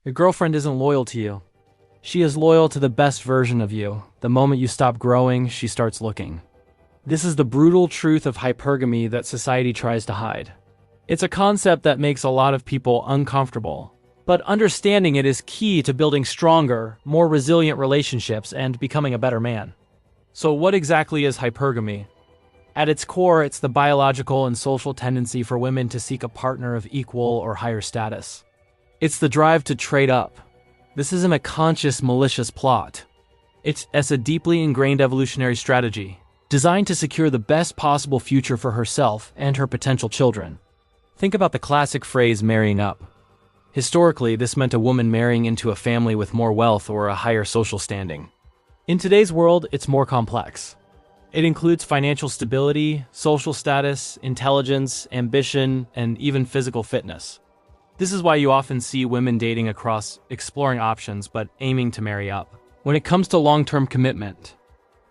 Your girlfriend isn't loyal to you. She is loyal to the best version of you. The moment you stop growing, she starts looking. This is the brutal truth of hypergamy that society tries to hide. It's a concept that makes a lot of people uncomfortable, but understanding it is key to building stronger, more resilient relationships and becoming a better man. So what exactly is hypergamy? At its core, it's the biological and social tendency for women to seek a partner of equal or higher status. It's the drive to trade up. This isn't a conscious, malicious plot. It's a deeply ingrained evolutionary strategy, designed to secure the best possible future for herself and her potential children. Think about the classic phrase, marrying up. Historically, this meant a woman marrying into a family with more wealth or a higher social standing. In today's world, it's more complex. It includes financial stability, social status, intelligence, ambition, and even physical fitness. This is why you often see women dating across, exploring options, but aiming to marry up. When it comes to long-term commitment,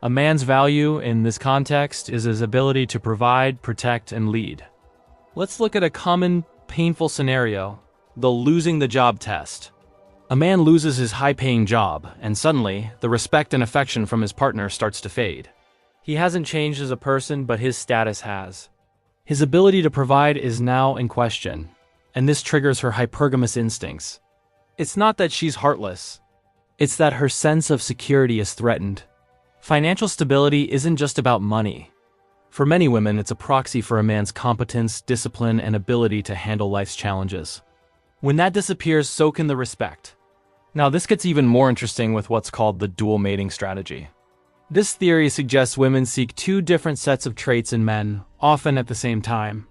a man's value in this context is his ability to provide, protect, and lead. Let's look at a common, painful scenario, the losing the job test. A man loses his high-paying job, and suddenly, the respect and affection from his partner starts to fade. He hasn't changed as a person, but his status has. His ability to provide is now in question, and this triggers her hypergamous instincts. It's not that she's heartless. It's that her sense of security is threatened. Financial stability isn't just about money. For many women, it's a proxy for a man's competence, discipline, and ability to handle life's challenges. When that disappears, so can the respect. Now, this gets even more interesting with what's called the dual mating strategy. This theory suggests women seek two different sets of traits in men, often at the same time.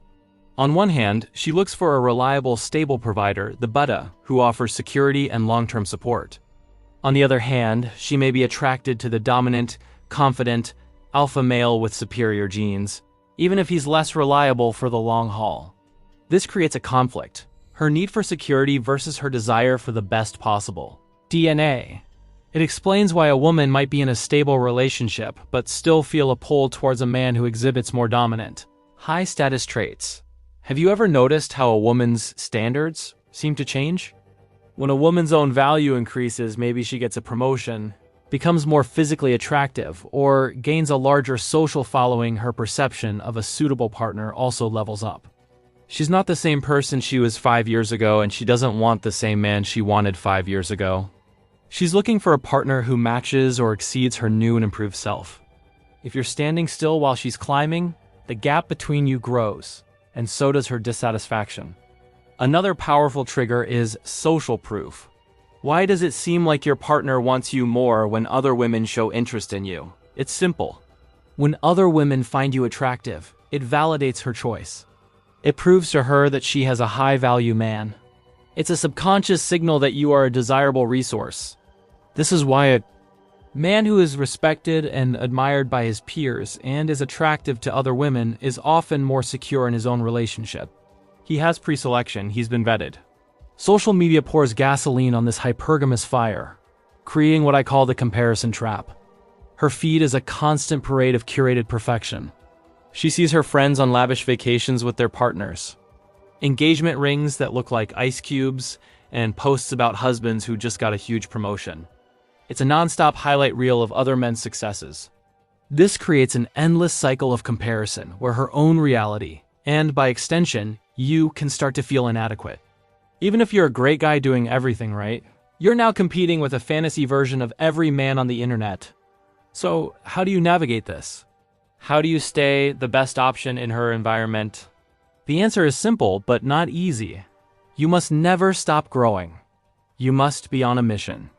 On one hand, she looks for a reliable, stable provider, the beta, who offers security and long-term support. On the other hand, she may be attracted to the dominant, confident, alpha male with superior genes, even if he's less reliable for the long haul. This creates a conflict, her need for security versus her desire for the best possible DNA. It explains why a woman might be in a stable relationship but still feel a pull towards a man who exhibits more dominant, high-status traits. Have you ever noticed how a woman's standards seem to change? When a woman's own value increases, maybe she gets a promotion, becomes more physically attractive, or gains a larger social following, her perception of a suitable partner also levels up. She's not the same person she was 5 years ago, and she doesn't want the same man she wanted 5 years ago. She's looking for a partner who matches or exceeds her new and improved self. If you're standing still while she's climbing, the gap between you grows, and so does her dissatisfaction. Another powerful trigger is social proof. Why does it seem like your partner wants you more when other women show interest in you? It's simple. When other women find you attractive, it validates her choice. It proves to her that she has a high-value man. It's a subconscious signal that you are a desirable resource. This is why a man who is respected and admired by his peers and is attractive to other women is often more secure in his own relationship. He has pre-selection, he's been vetted. Social media pours gasoline on this hypergamous fire, creating what I call the comparison trap. Her feed is a constant parade of curated perfection. She sees her friends on lavish vacations with their partners, engagement rings that look like ice cubes, and posts about husbands who just got a huge promotion. It's a non-stop highlight reel of other men's successes. This creates an endless cycle of comparison where her own reality, and by extension, you can start to feel inadequate. Even if you're a great guy doing everything right, you're now competing with a fantasy version of every man on the internet. So, how do you navigate this? How do you stay the best option in her environment? The answer is simple, but not easy. You must never stop growing. You must be on a mission.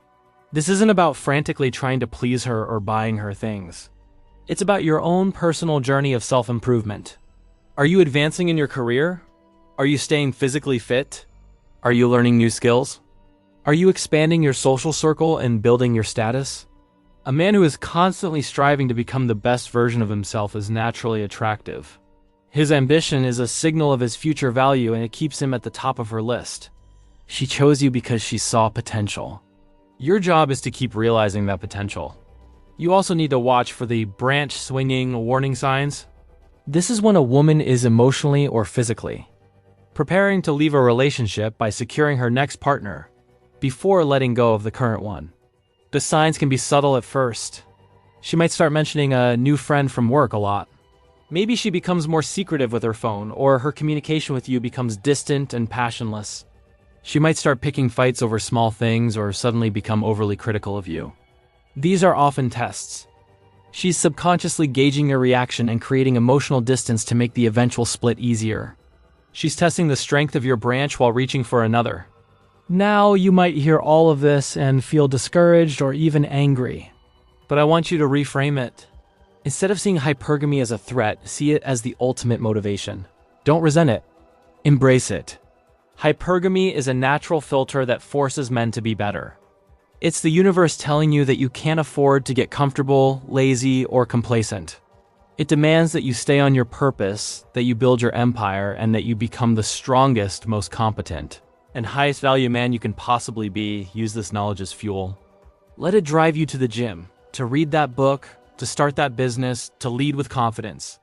This isn't about frantically trying to please her or buying her things. It's about your own personal journey of self-improvement. Are you advancing in your career? Are you staying physically fit? Are you learning new skills? Are you expanding your social circle and building your status? A man who is constantly striving to become the best version of himself is naturally attractive. His ambition is a signal of his future value, and it keeps him at the top of her list. She chose you because she saw potential. Your job is to keep realizing that potential. You also need to watch for the branch-swinging warning signs. This is when a woman is emotionally or physically preparing to leave a relationship by securing her next partner, before letting go of the current one. The signs can be subtle at first. She might start mentioning a new friend from work a lot. Maybe she becomes more secretive with her phone, or her communication with you becomes distant and passionless. She might start picking fights over small things or suddenly become overly critical of you. These are often tests. She's subconsciously gauging your reaction and creating emotional distance to make the eventual split easier. She's testing the strength of your branch while reaching for another. Now you might hear all of this and feel discouraged or even angry. But I want you to reframe it. Instead of seeing hypergamy as a threat, see it as the ultimate motivation. Don't resent it. Embrace it. Hypergamy is a natural filter that forces men to be better. It's the universe telling you that you can't afford to get comfortable, lazy, or complacent. It demands that you stay on your purpose, that you build your empire, and that you become the strongest, most competent, and highest value man you can possibly be. Use this knowledge as fuel. Let it drive you to the gym, to read that book, to start that business, to lead with confidence.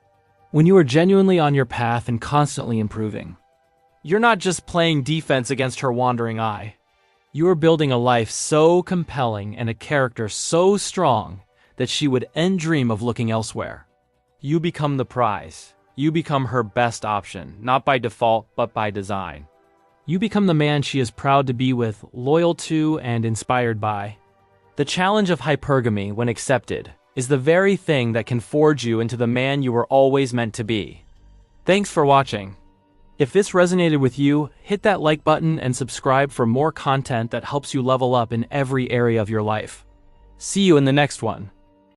When you are genuinely on your path and constantly improving, you're not just playing defense against her wandering eye. You are building a life so compelling and a character so strong that she would dream of looking elsewhere. You become the prize. You become her best option, not by default, but by design. You become the man she is proud to be with, loyal to, and inspired by. The challenge of hypergamy, when accepted, is the very thing that can forge you into the man you were always meant to be. Thanks for watching. If this resonated with you, hit that like button and subscribe for more content that helps you level up in every area of your life. See you in the next one.